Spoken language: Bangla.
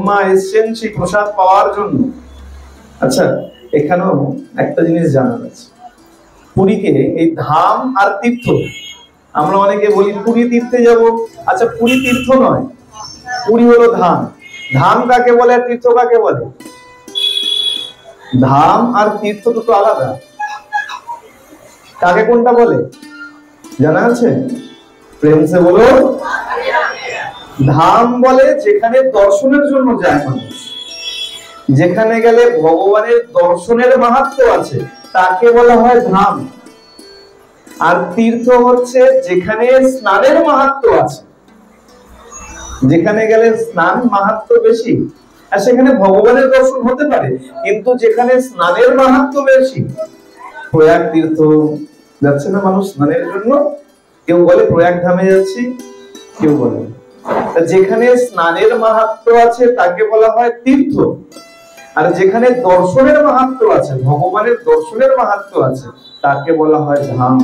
ব্রহ্মা এসেছেন সেই প্রসাদ পাওয়ার জন্য। আচ্ছা, এখানেও একটা জিনিস জানার আছে, পুরীকে এই ধাম আর তীর্থ, আমরা অনেকে বলি পুরী তীর্থে যাব। আচ্ছা, পুরী তীর্থ নয়, পুরী হলো ধাম। ধাম কাকে বলে আর তীর্থ কাকে বলে? ধাম আর তীর্থ দুটো আলাদা। কাকে কোনটা বলে জানা আছে? প্রেম সে বলো। ধাম বলে যেখানে দর্শনের জন্য যায় মানুষ, যেখানে গেলে ভগবানের দর্শনের মাহাত্ম্য আছে, তাকে বলা হয় ধাম। আর তীর্থ হচ্ছে যেখানে স্নানের মাহাত্ম্য আছে, যেখানে গেলে স্নান মাহাত্ম্য বেশি, আর সেখানে ভগবানের দর্শন হতে পারে, কিন্তু যেখানে স্নানের মাহাত্ম্য বেশি। প্রয়াগ তীর্থ যাচ্ছে না মানুষ স্নানের জন্য, কেউ বলে প্রয়াগ ধামে যাচ্ছি, কেউ বলে। যেখানে স্নানের মাহাত্ম্য আছে তাকে বলা হয় তীর্থ, আর যেখানে দর্শনের মাহাত্ম্য আছে, ভগবানের দর্শনের মাহাত্ম্য আছে, তাকে বলা হয় ধাম।